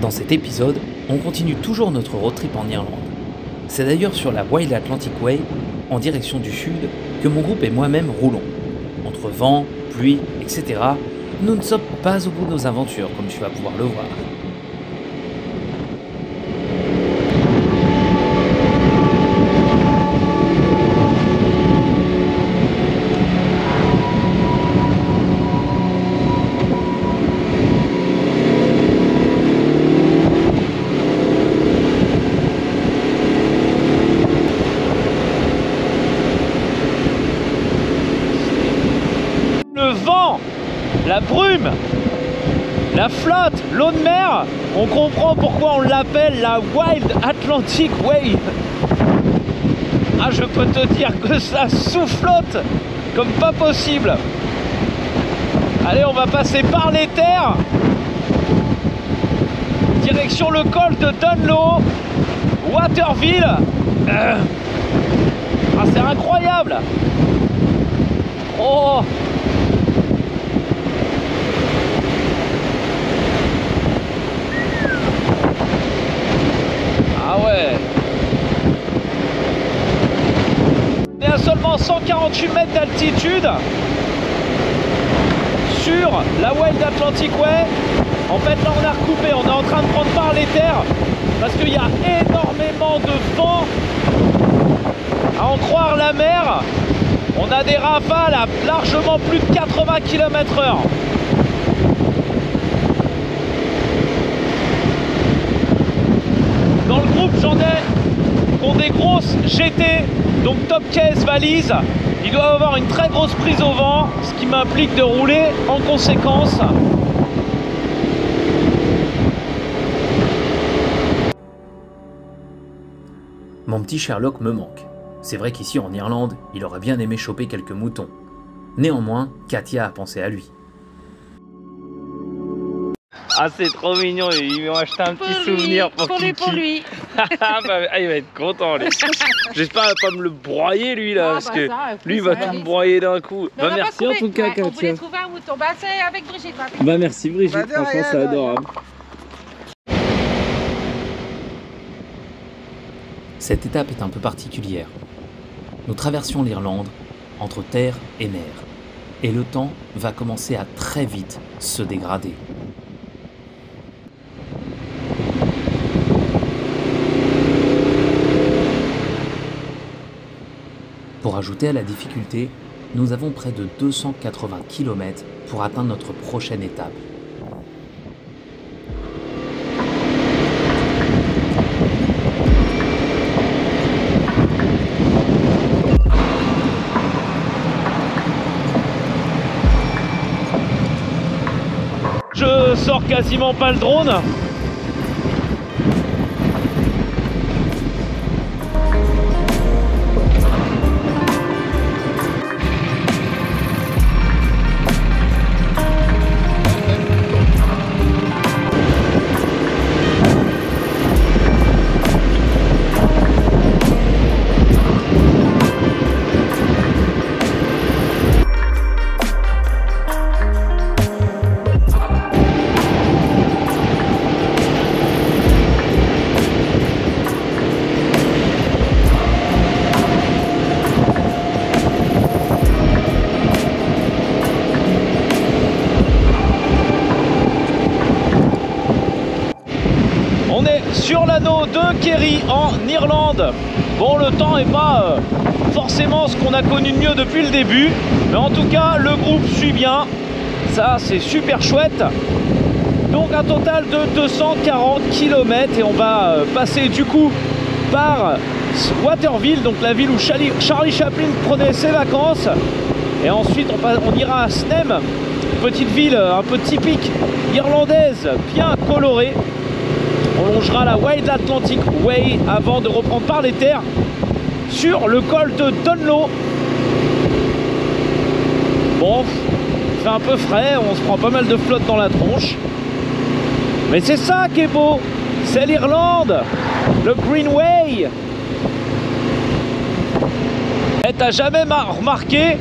Dans cet épisode, on continue toujours notre road trip en Irlande. C'est d'ailleurs sur la Wild Atlantic Way, en direction du sud, que mon groupe et moi-même roulons. Entre vent, pluie, etc., nous ne sommes pas au bout de nos aventures, comme tu vas pouvoir le voir. Le vent, la brume, la flotte, l'eau de mer, on comprend pourquoi on l'appelle la Wild Atlantic Way. Ah, je peux te dire que ça soufflote comme pas possible. Allez, on va passer par les terres. Direction le col de Dunlow, Waterville. Ah, c'est incroyable. Oh! Ah ouais. On est à seulement 148 mètres d'altitude sur la Wild Atlantic Way. En fait là on a recoupé, on est en train de prendre par les terres parce qu'il y a énormément de vent. À en croire la mer, on a des rafales à largement plus de 80 km/h. Dans le groupe, j'en ai qui ont des grosses GT, donc top case, valise. Ils doivent avoir une très grosse prise au vent, ce qui m'implique de rouler en conséquence. Mon petit Sherlock me manque. C'est vrai qu'ici en Irlande, il aurait bien aimé choper quelques moutons. Néanmoins, Katia a pensé à lui. Ah, c'est trop mignon, ils m'ont acheté un petit souvenir pour Kiki. Pour lui. Il va être content, lui. J'espère qu'il va pas me le broyer, lui, là, parce que lui, il va tout me broyer d'un coup. Bah, merci en tout cas, Katia. On voulait trouver un mouton. Bah, c'est avec Brigitte. Bah, merci, Brigitte. Franchement, c'est adorable. Cette étape est un peu particulière. Nous traversions l'Irlande entre terre et mer. Et le temps va commencer à très vite se dégrader. Pour ajouter à la difficulté, nous avons près de 280 km pour atteindre notre prochaine étape. Je sors quasiment pas le drone. Sur l'anneau de Kerry en Irlande. Bon, le temps n'est pas forcément ce qu'on a connu de mieux depuis le début, mais en tout cas le groupe suit bien, ça c'est super chouette. Donc un total de 240 km et on va passer du coup par Waterville, donc la ville où Charlie Chaplin prenait ses vacances, et ensuite on ira à Snem, petite ville un peu typique irlandaise, bien colorée. On longera la Wild Atlantic Way avant de reprendre par les terres sur le col de Dunlow. Bon, il fait un peu frais, on se prend pas mal de flotte dans la tronche. Mais c'est ça qui est beau, c'est l'Irlande, le Greenway. Et t'as jamais remarqué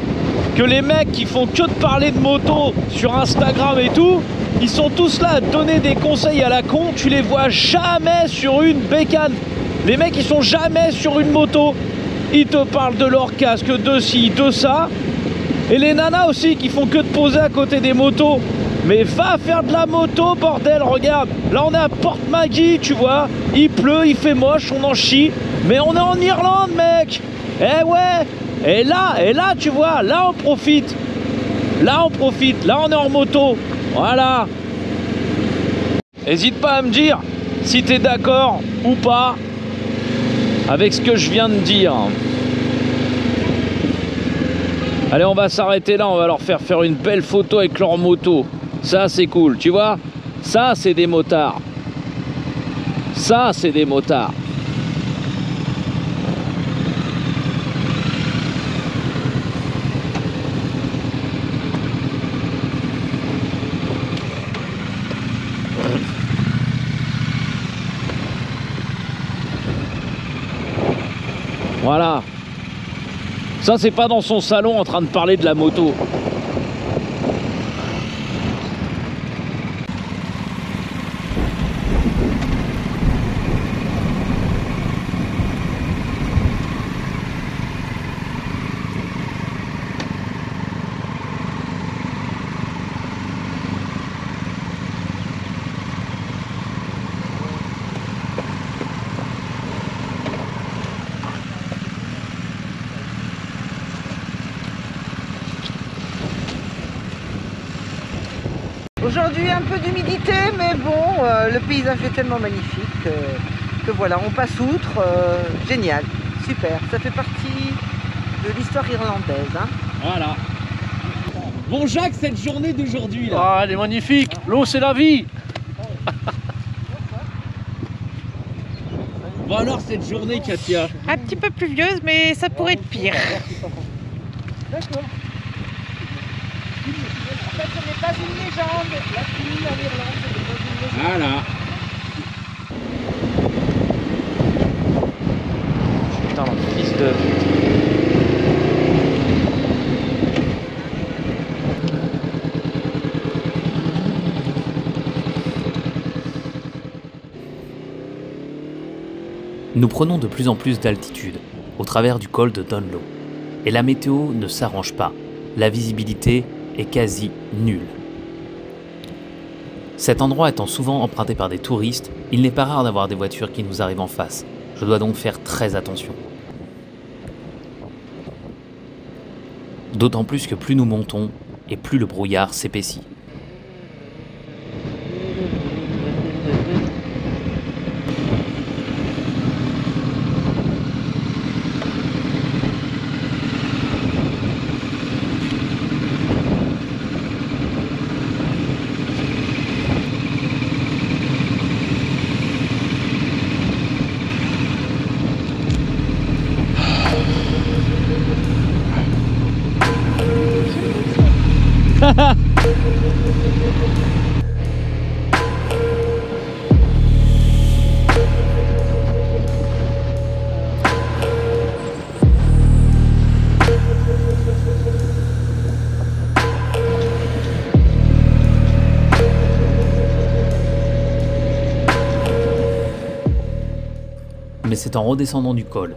que les mecs qui font que de parler de moto sur Instagram et tout, ils sont tous là à te donner des conseils à la con, tu les vois jamais sur une bécane. Les mecs ils sont jamais sur une moto, ils te parlent de leur casque, de ci, de ça. Et les nanas aussi qui font que de poser à côté des motos. Mais va faire de la moto bordel, regarde. Là on est à Porte-Magui, tu vois. Il pleut, il fait moche, on en chie. Mais on est en Irlande mec. Eh ouais. Et là tu vois, là on profite. Là on profite, là on est en moto. Voilà. N'hésite pas à me dire si tu es d'accord ou pas avec ce que je viens de dire. Allez, on va s'arrêter là, on va leur faire une belle photo avec leur moto. Ça, c'est cool, tu vois? Ça, c'est des motards. Ça, c'est des motards. Voilà. Ça, c'est pas dans son salon en train de parler de la moto. Aujourd'hui un peu d'humidité, mais bon, le paysage est tellement magnifique que voilà, on passe outre. Génial, super, ça fait partie de l'histoire irlandaise. Hein. Voilà. Bon Jacques, cette journée d'aujourd'hui là. Ah, elle est magnifique. L'eau c'est la vie. Bon alors cette journée Katia. Un petit peu pluvieuse, mais ça pourrait être pire. D'accord. En fait, ce n'est pas une légende. La pluie en Irlande, ce n'est pas une légende. Voilà. Putain, fils de... Nous prenons de plus en plus d'altitude, au travers du col de Dunlow. Et la météo ne s'arrange pas. La visibilité est quasi nulle. Cet endroit étant souvent emprunté par des touristes, il n'est pas rare d'avoir des voitures qui nous arrivent en face. Je dois donc faire très attention. D'autant plus que plus nous montons, et plus le brouillard s'épaissit. Mais c'est en redescendant du col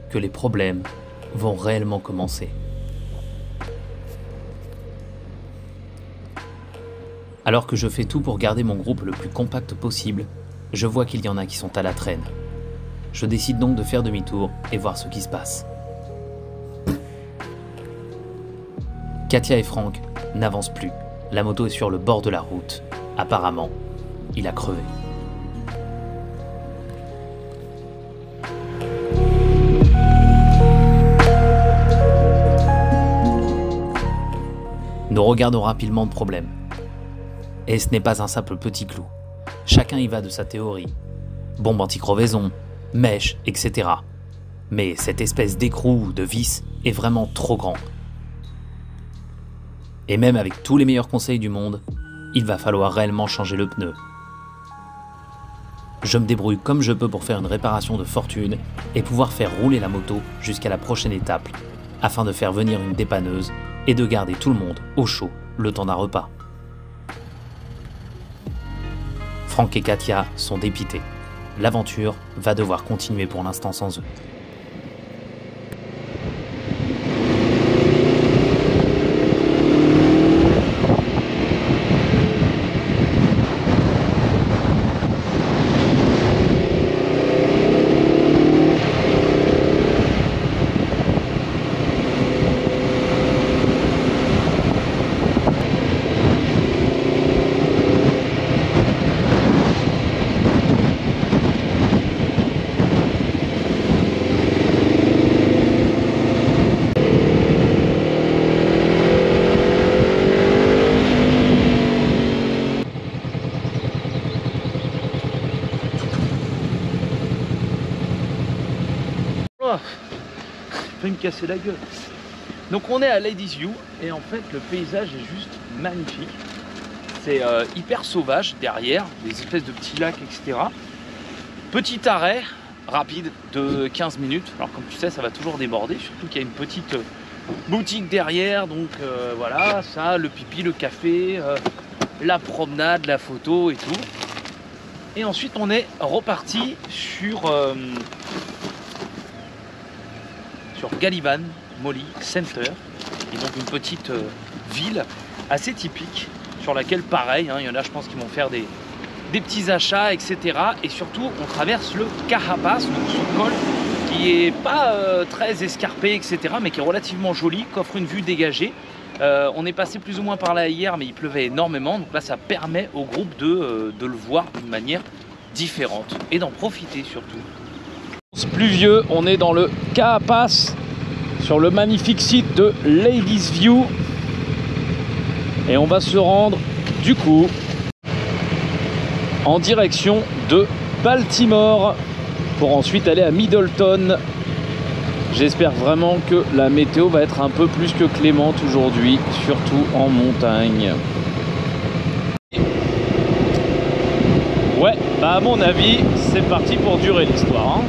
que les problèmes vont réellement commencer. Alors que je fais tout pour garder mon groupe le plus compact possible, je vois qu'il y en a qui sont à la traîne. Je décide donc de faire demi-tour et voir ce qui se passe. Katia et Franck n'avancent plus. La moto est sur le bord de la route. Apparemment, il a crevé. Nous regardons rapidement le problème. Et ce n'est pas un simple petit clou. Chacun y va de sa théorie. Bombe anti-crevaison, mèche, etc. Mais cette espèce d'écrou ou de vis est vraiment trop grand. Et même avec tous les meilleurs conseils du monde, il va falloir réellement changer le pneu. Je me débrouille comme je peux pour faire une réparation de fortune et pouvoir faire rouler la moto jusqu'à la prochaine étape, afin de faire venir une dépanneuse et de garder tout le monde au chaud le temps d'un repas. Franck et Katia sont dépités. L'aventure va devoir continuer pour l'instant sans eux. Je vais me casser la gueule. Donc on est à Ladies View et en fait le paysage est juste magnifique. C'est hyper sauvage derrière, des espèces de petits lacs, etc. Petit arrêt rapide de 15 minutes. Alors comme tu sais, ça va toujours déborder, surtout qu'il y a une petite boutique derrière. Donc voilà, ça, le pipi, le café, la promenade, la photo et tout. Et ensuite on est reparti sur Galivan Molly Center, et donc une petite ville assez typique sur laquelle pareil, il y en a je pense qui vont faire des petits achats, etc. Et surtout on traverse le Cajapas, donc ce col qui est pas très escarpé, etc. mais qui est relativement joli, qui offre une vue dégagée. On est passé plus ou moins par là hier, mais il pleuvait énormément, donc là ça permet au groupe de le voir d'une manière différente et d'en profiter surtout. Pluvieux, on est dans le Cajapas sur le magnifique site de Ladies View et on va se rendre du coup en direction de Baltimore pour ensuite aller à Middleton. J'espère vraiment que la météo va être un peu plus que clémente aujourd'hui, surtout en montagne. Ouais, bah à mon avis, c'est parti pour durer l'histoire.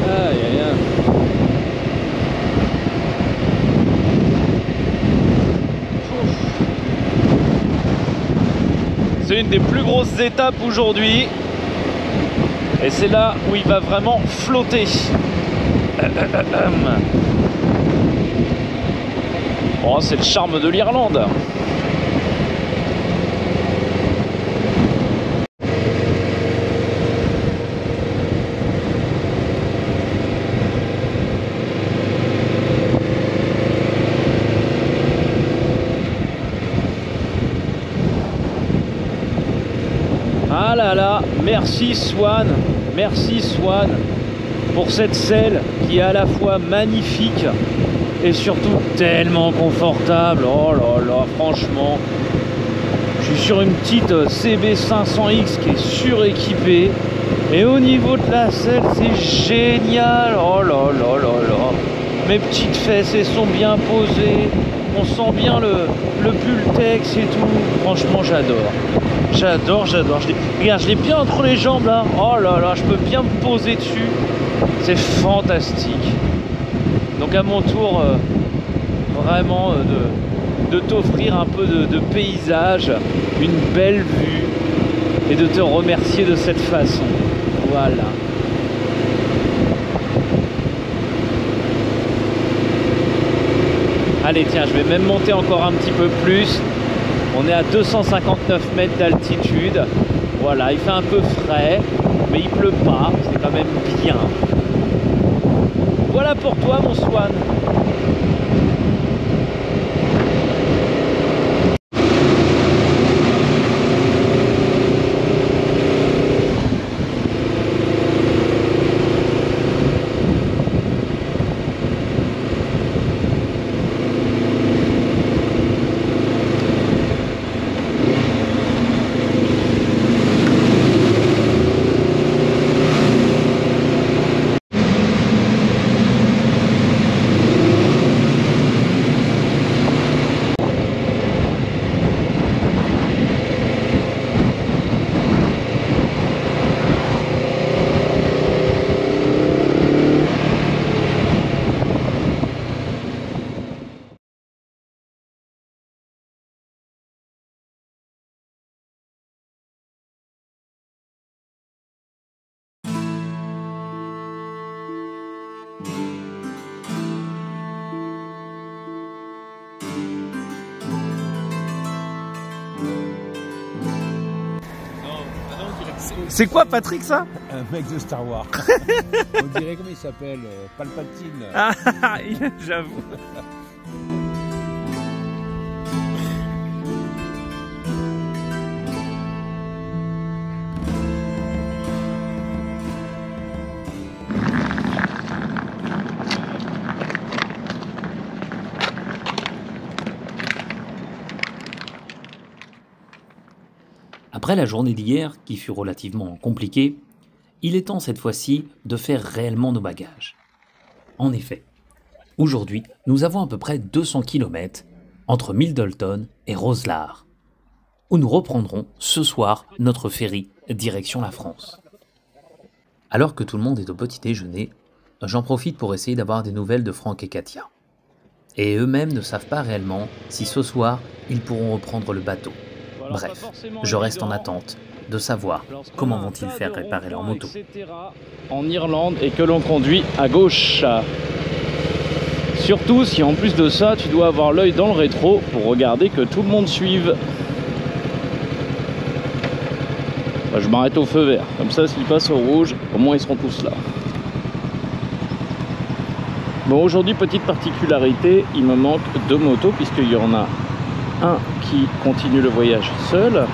Aïe, aïe, aïe. C'est une des plus grosses étapes aujourd'hui. Et c'est là où il va vraiment flotter. Oh, c'est le charme de l'Irlande. Ah là là, merci Swan pour cette selle qui est à la fois magnifique et surtout tellement confortable. Oh là là, franchement, je suis sur une petite CB500X qui est suréquipée et au niveau de la selle c'est génial. Oh là là là là, mes petites fesses elles sont bien posées, on sent bien le Pultex et tout. Franchement j'adore. J'adore. Regarde, je l'ai bien entre les jambes là. Oh là là, je peux bien me poser dessus. C'est fantastique. Donc à mon tour, vraiment de t'offrir un peu de paysage, une belle vue et de te remercier de cette façon. Voilà. Allez, tiens, je vais même monter encore un petit peu plus. On est à 259 mètres d'altitude. Voilà, il fait un peu frais, mais il pleut pas. C'est quand même bien. Voilà pour toi, mon Swan. C'est quoi Patrick ça? Un mec de Star Wars. On dirait comment il s'appelle, Palpatine. Ah, j'avoue. Après la journée d'hier, qui fut relativement compliquée, il est temps cette fois-ci de faire réellement nos bagages. En effet, aujourd'hui, nous avons à peu près 200 km entre Midleton et Roeselare, où nous reprendrons ce soir notre ferry direction la France. Alors que tout le monde est au petit déjeuner, j'en profite pour essayer d'avoir des nouvelles de Franck et Katia. Et eux-mêmes ne savent pas réellement si ce soir ils pourront reprendre le bateau. Bref, je reste en attente de savoir comment vont-ils faire réparer leur moto. En Irlande et que l'on conduit à gauche. Surtout si en plus de ça, tu dois avoir l'œil dans le rétro pour regarder que tout le monde suive. Bah, je m'arrête au feu vert, comme ça s'ils passent au rouge, au moins ils seront tous là. Bon, aujourd'hui, petite particularité, il me manque 2 motos puisqu'il y en a un qui continue le voyage seul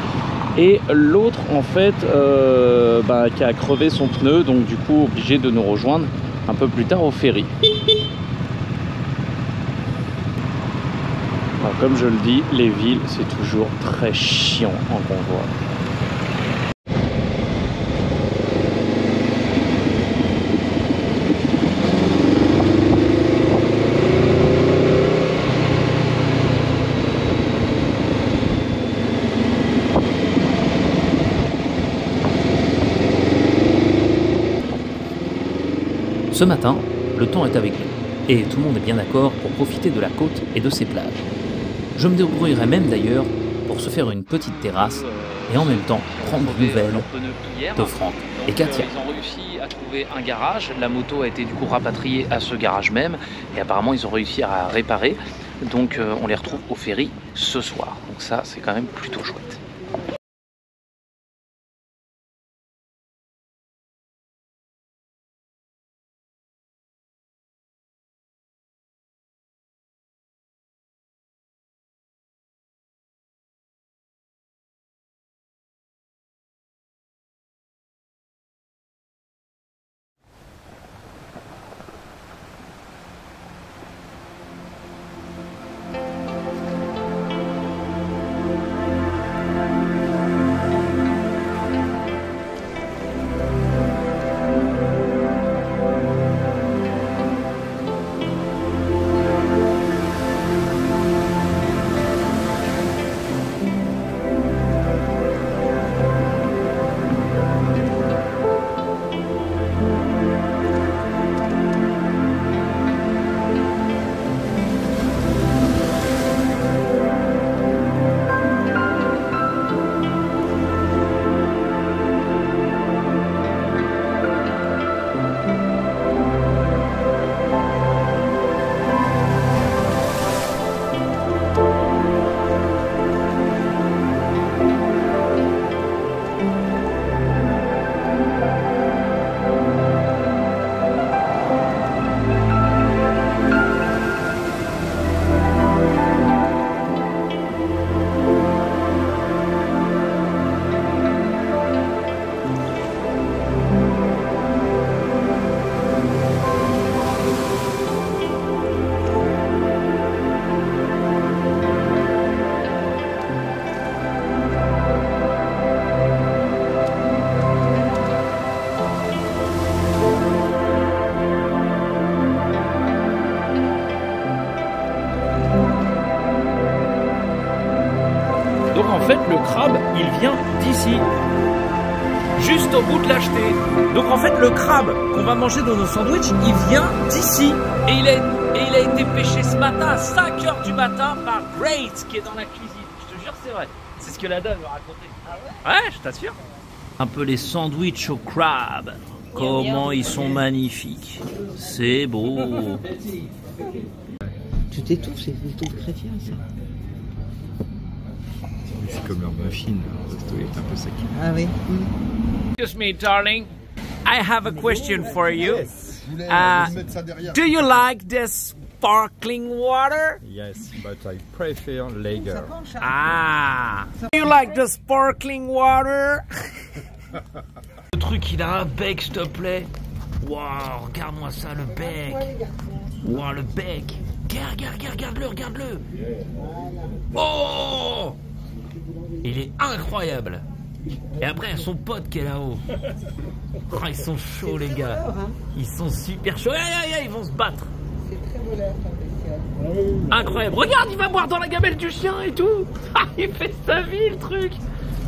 et l'autre en fait qui a crevé son pneu, donc du coup obligé de nous rejoindre un peu plus tard au ferry. Alors, comme je le dis, les villes c'est toujours très chiant en convoi. Ce matin, le temps est avec nous, et tout le monde est bien d'accord pour profiter de la côte et de ses plages. Je me débrouillerai même d'ailleurs pour se faire une petite terrasse et en même temps prendre des nouvelles de Franck et Katia. Ils ont réussi à trouver un garage, la moto a été du coup rapatriée à ce garage même et apparemment ils ont réussi à réparer, donc on les retrouve au ferry ce soir, donc ça c'est quand même plutôt chouette. Donc en fait le crabe il vient d'ici, juste au bout de l'acheter. Donc en fait le crabe qu'on va manger dans nos sandwichs il vient d'ici. Et il a été pêché ce matin à 5 h du matin par Great qui est dans la cuisine. Je te jure c'est vrai, c'est ce que la dame me racontait. Ah ouais? Ouais, je t'assure. Un peu les sandwichs au crabe. Comment ils sont magnifiques. C'est beau. Tu t'étouffes, c'est plutôt chrétien ça. C'est comme leur muffin, le resto est un peu sec. Ah oui. Excuse me, darling. I have a question for you. Do you like this sparkling water? Yes, but I prefer lager. Ah. Do you like the sparkling water? Le truc, il a un bec, s'il te plaît. Waouh, regarde-moi ça, le bec. Waouh, le bec. Regarde-le. Oh, il est incroyable. Et après, son pote qui est là-haut. Oh, ils sont chauds, les gars. Ils sont super chauds. Ils vont se battre. Incroyable. Regarde, il va boire dans la gamelle du chien et tout. Ah, il fait sa vie, le truc.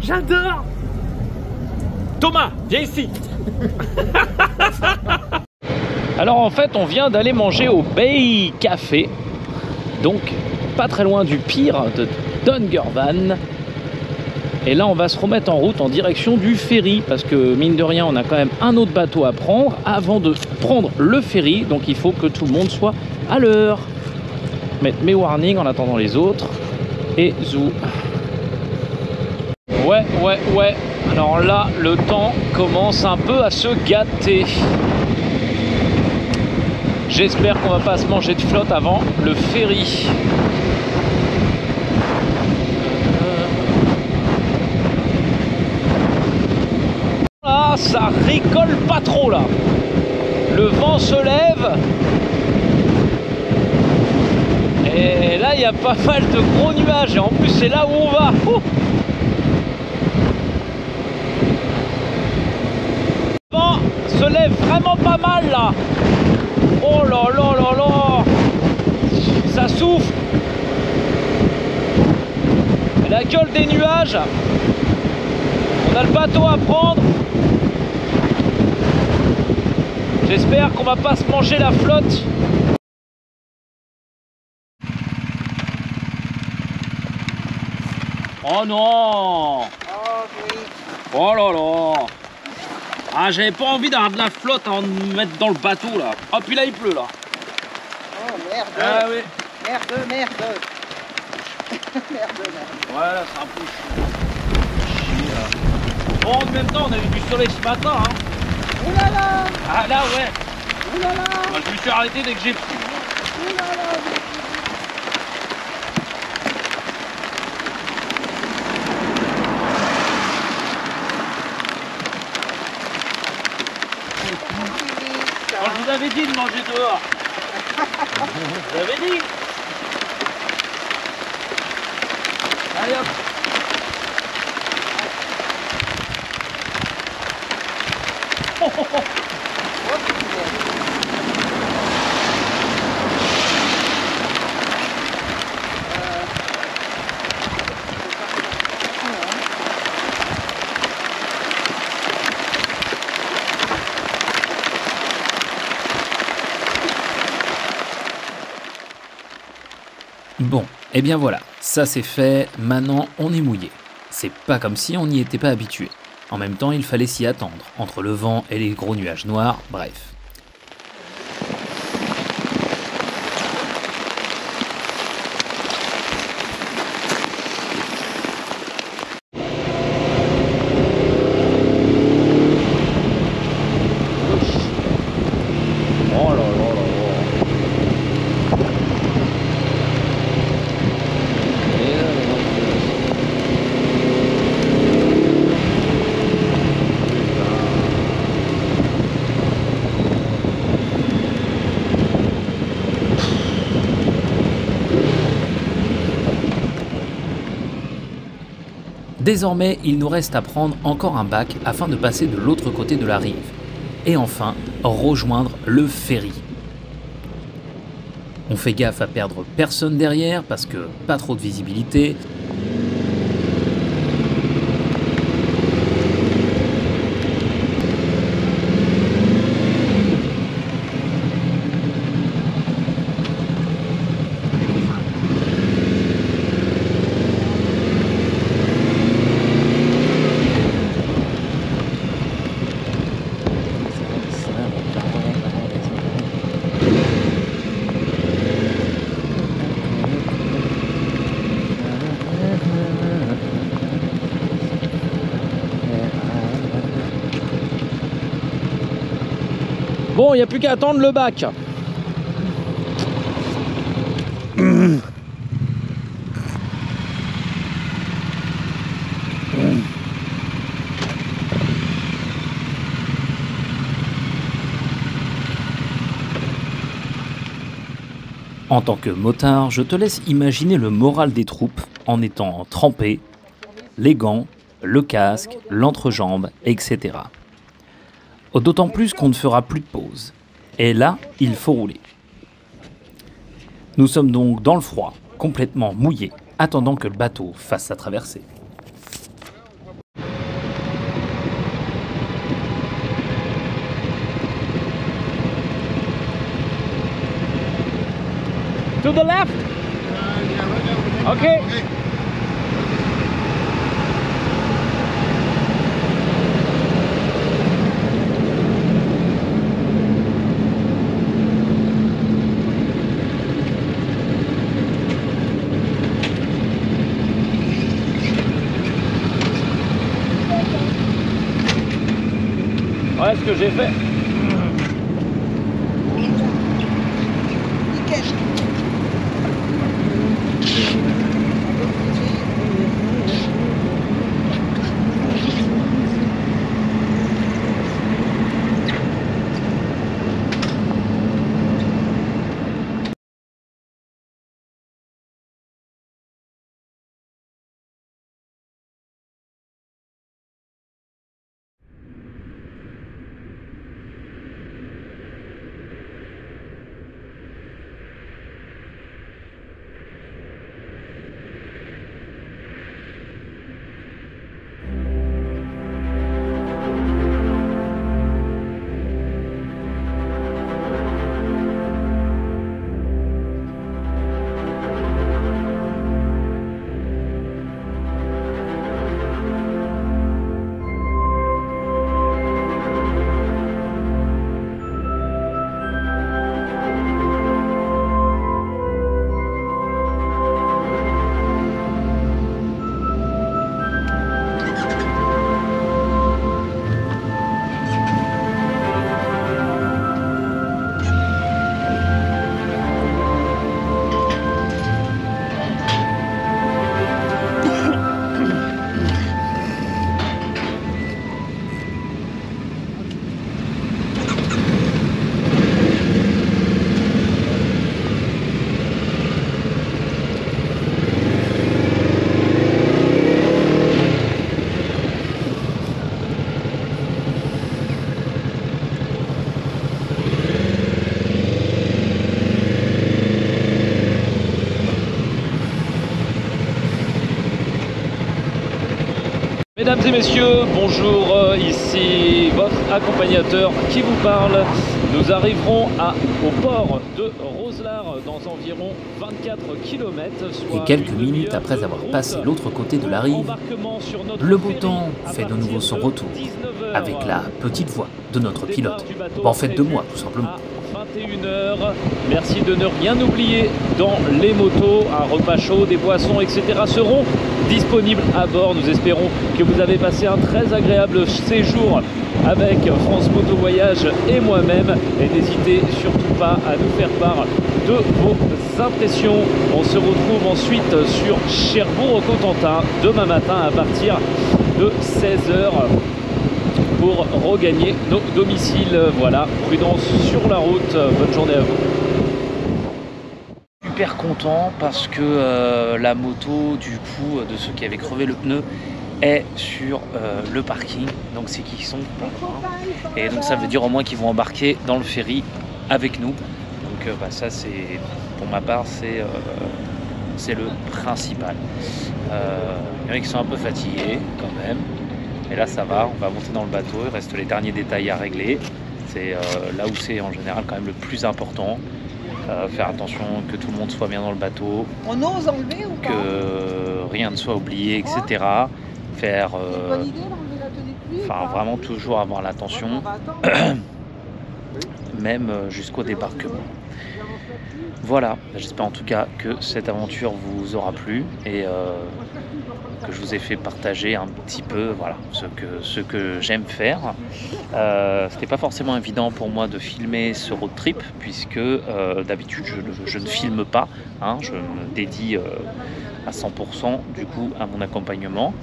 J'adore. Thomas, viens ici. Alors en fait, on vient d'aller manger au Bay Café. Donc, pas très loin du pier de Dungarvan. Et là, on va se remettre en route en direction du ferry. Parce que, mine de rien, on a quand même un autre bateau à prendre avant de prendre le ferry. Donc, il faut que tout le monde soit à l'heure. Mettre mes warnings en attendant les autres. Et zou. Ouais. Alors là, le temps commence un peu à se gâter. J'espère qu'on va pas se manger de flotte avant le ferry. Là, ça rigole pas trop là. Le vent se lève. Et là, il y a pas mal de gros nuages. Et en plus, c'est là où on va. Ouh. Le vent se lève vraiment pas mal là. Oh là là. Ça souffle. Et la gueule des nuages. On a le bateau à prendre. J'espère qu'on va pas se manger la flotte. Oh non. Oh là là. Ah, j'avais pas envie d'avoir de la flotte à me mettre dans le bateau là. Oh, puis là il pleut là. Oh merde. Ah oui. Merde. Voilà, c'est un peu chier. Bon, en même temps, on a eu du soleil ce matin. Hein. Ouh là là. Ah là, ouais. Ouh là là. Moi, je me suis arrêté dès que j'ai pris. Ouh là là. Moi, je vous avais dit de manger dehors. Je vous avais dit. Allez hop. Bon, et bien voilà, ça c'est fait, maintenant on est mouillé. C'est pas comme si on n'y était pas habitué. En même temps, il fallait s'y attendre, entre le vent et les gros nuages noirs, bref. Oh là là là là. Désormais, il nous reste à prendre encore un bac afin de passer de l'autre côté de la rive. Et enfin, rejoindre le ferry. On fait gaffe à perdre personne derrière parce que pas trop de visibilité. il n'y a plus qu'à attendre le bac. En tant que motard, je te laisse imaginer le moral des troupes en étant trempé, les gants, le casque, l'entrejambe, etc. D'autant plus qu'on ne fera plus de pause. Et là, il faut rouler. Nous sommes donc dans le froid, complètement mouillés, attendant que le bateau fasse sa traversée. To the left. Okay. Ouais, ce que j'ai fait. Mesdames et messieurs, bonjour, ici votre accompagnateur qui vous parle. Nous arriverons au port de Roselare dans environ 24 km. Et quelques minutes après avoir passé l'autre côté de la rive, le beau temps fait de nouveau son retour, avec la petite voix de notre pilote. Bon, en fait de moi, tout simplement. 21h, merci de ne rien oublier dans les motos, un repas chaud, des boissons, etc. seront disponibles à bord. Nous espérons que vous avez passé un très agréable séjour avec France Moto Voyage et moi-même. Et n'hésitez surtout pas à nous faire part de vos impressions. On se retrouve ensuite sur Cherbourg-Cotentin demain matin à partir de 16h. Pour regagner nos domiciles. Voilà, prudence sur la route, bonne journée à vous. Super content parce que la moto du coup de ceux qui avaient crevé le pneu est sur le parking, donc c'est qu'ils sont pas loin. Et donc ça veut dire au moins qu'ils vont embarquer dans le ferry avec nous. Donc ça c'est, pour ma part, c'est le principal. Il y en a qui sont un peu fatigués quand même. Et là ça va, on va monter dans le bateau, il reste les derniers détails à régler. C'est là où c'est en général quand même le plus important. Faire attention que tout le monde soit bien dans le bateau. On ose enlever ou pas? Que rien ne soit oublié, etc. Faire... Enfin vraiment toujours avoir l'attention, même jusqu'au débarquement. Voilà, j'espère en tout cas que cette aventure vous aura plu et que je vous ai fait partager un petit peu voilà, ce que j'aime faire. C'était pas forcément évident pour moi de filmer ce road trip puisque d'habitude je ne filme pas, hein, je me dédie à 100% du coup à mon accompagnement.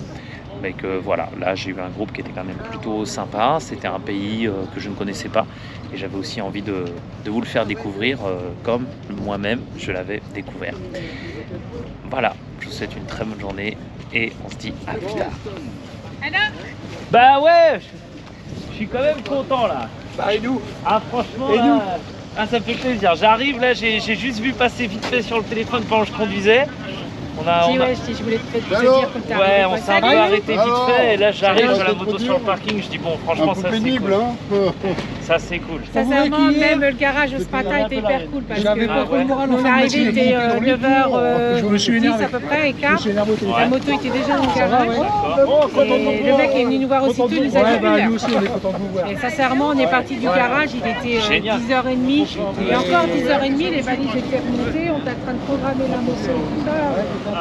Mais que voilà, là j'ai eu un groupe qui était quand même plutôt sympa, c'était un pays que je ne connaissais pas et j'avais aussi envie de vous le faire découvrir comme moi-même je l'avais découvert. Voilà, je vous souhaite une très bonne journée et on se dit à plus tard. Bah ouais, je suis quand même content là. Bah, et nous? Ah franchement, ah, ça me fait plaisir. J'arrive là, j'ai juste vu passer vite fait sur le téléphone pendant que je conduisais. Je voulais te dire comme t'as ouais, on s'est un peu arrêté vite fait et là j'arrive, j'ai la moto sur le parking, je dis bon franchement ça c'est cool. Ça c'est cool. Sincèrement, même le garage ce matin était hyper cool parce que on est arrivé, il était 9h10 à peu près et quart. La moto était déjà dans le garage. Et le mec est venu nous voir aussitôt, il nous a dit. Et sincèrement, on est parti du garage, il était 10h30 et encore 10h30, les valises étaient remontées, on est en train de programmer la moto et tout ça.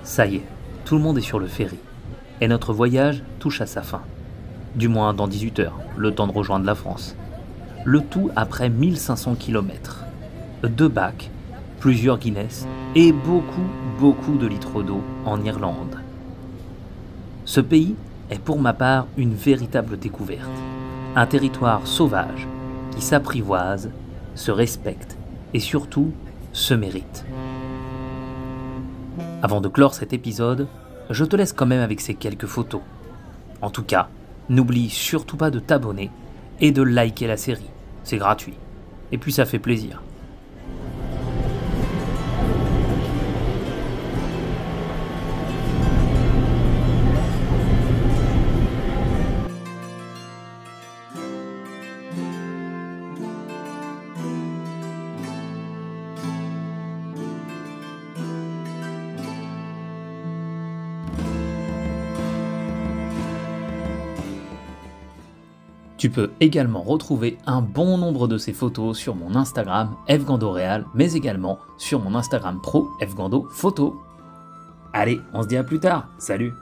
Ça y est, tout le monde est sur le ferry. Et notre voyage touche à sa fin. Du moins dans 18 heures, le temps de rejoindre la France. Le tout après 1500 km. 2 bacs, plusieurs Guinness et beaucoup de litres d'eau en Irlande. Ce pays est pour ma part une véritable découverte. Un territoire sauvage qui s'apprivoise, se respecte et surtout se mérite. Avant de clore cet épisode, je te laisse quand même avec ces quelques photos. En tout cas, n'oublie surtout pas de t'abonner et de liker la série, c'est gratuit. Et puis ça fait plaisir. Tu peux également retrouver un bon nombre de ces photos sur mon Instagram fgandoreal, mais également sur mon Instagram pro fgando photo. Allez, on se dit à plus tard, salut!